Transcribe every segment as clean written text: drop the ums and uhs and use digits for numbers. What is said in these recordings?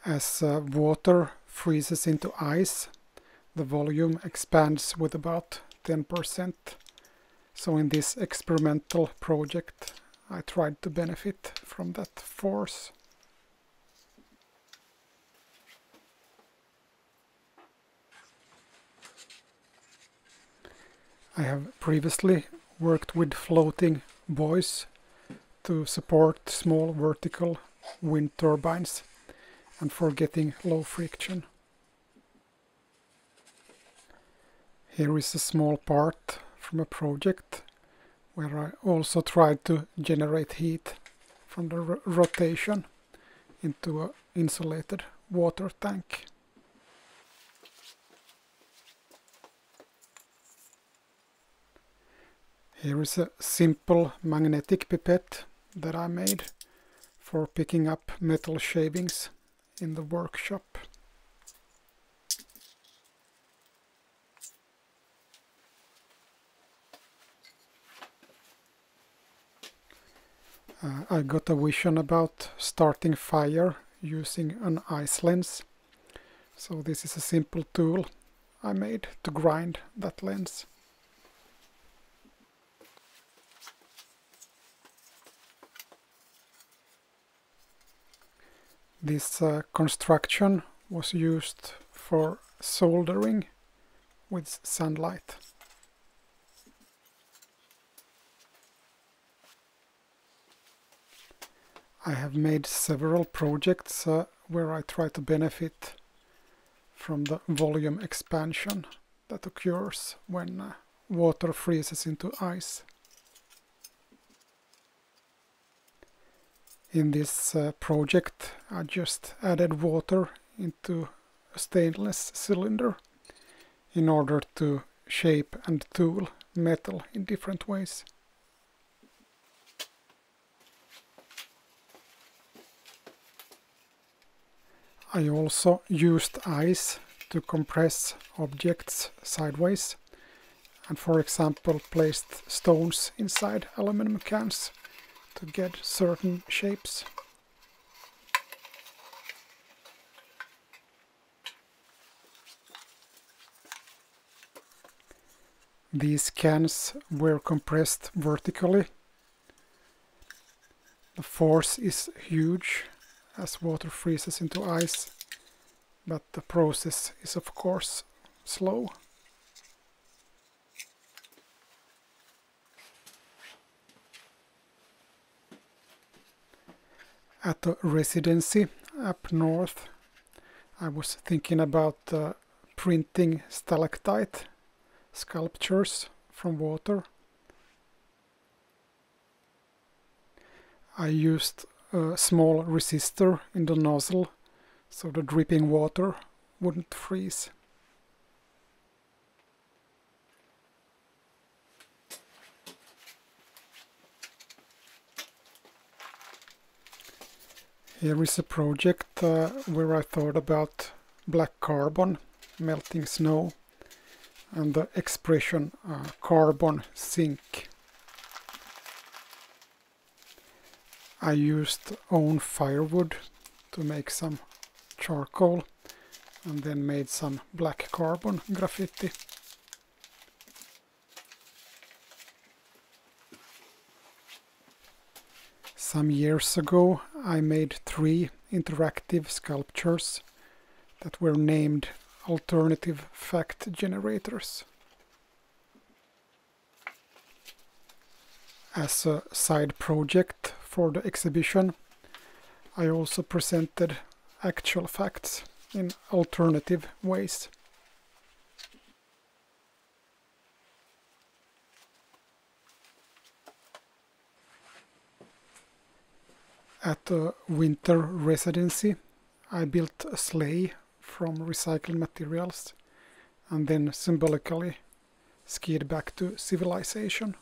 As water freezes into ice, the volume expands with about 10%. So in this experimental project, I tried to benefit from that force. I have previously worked with floating buoys to support small vertical wind turbines and for getting low friction. Here is a small part from a project where I also tried to generate heat from the rotation into an insulated water tank. Here is a simple magnetic pipette that I made for picking up metal shavings in the workshop. I got a vision about starting fire using an ice lens. So this is a simple tool I made to grind that lens. This construction was used for soldering with sunlight. I have made several projects where I try to benefit from the volume expansion that occurs when water freezes into ice. In this project, I just added water into a stainless cylinder in order to shape and tool metal in different ways. I also used ice to compress objects sideways and, for example, placed stones inside aluminum cans to get certain shapes. These cans were compressed vertically. The force is huge as water freezes into ice, but the process is of course slow. At the residency up north, I was thinking about printing stalactite sculptures from water. I used a small resistor in the nozzle so the dripping water wouldn't freeze. Here is a project where I thought about black carbon melting snow and the expression carbon sink. I used own firewood to make some charcoal and then made some black carbon graffiti. Some years ago I made 3 interactive sculptures that were named alternative fact generators. As a side project for the exhibition, I also presented actual facts in alternative ways. At a winter residency, I built a sleigh from recycled materials and then symbolically skied back to civilization.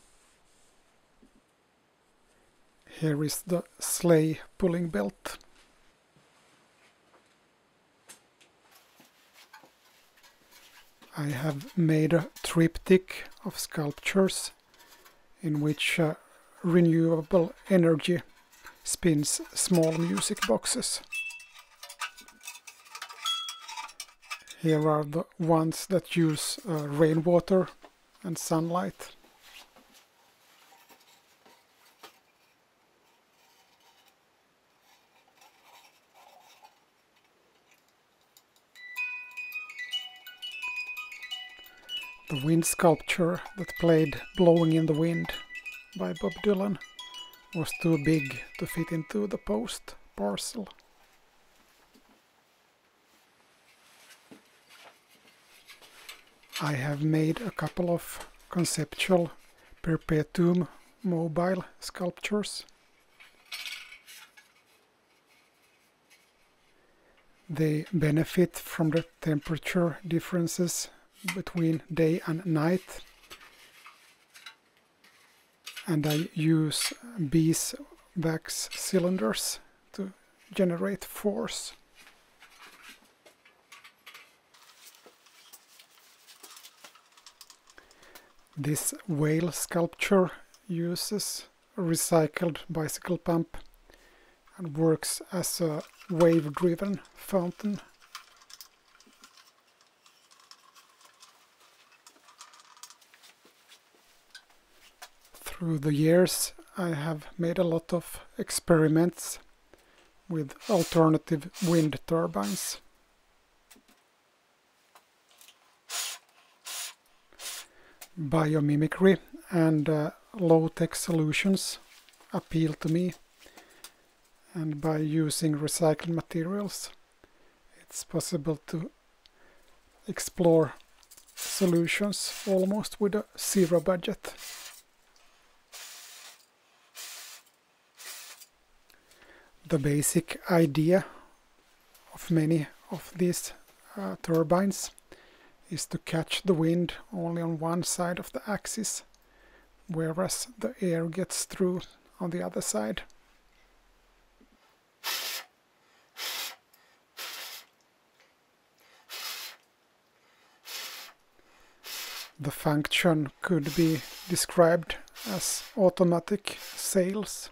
Here is the sleigh pulling belt. I have made a triptych of sculptures in which renewable energy spins small music boxes. Here are the ones that use rainwater and sunlight. The wind sculpture that played Blowing in the Wind by Bob Dylan was too big to fit into the post parcel. I have made a couple of conceptual perpetuum mobile sculptures. They benefit from the temperature differences between day and night, and I use beeswax cylinders to generate force. This whale sculpture uses a recycled bicycle pump and works as a wave-driven fountain. Through the years, I have made a lot of experiments with alternative wind turbines. Biomimicry and low-tech solutions appeal to me, and by using recycled materials, it's possible to explore solutions almost with a zero budget. The basic idea of many of these turbines is to catch the wind only on one side of the axis, whereas the air gets through on the other side. The function could be described as automatic sails.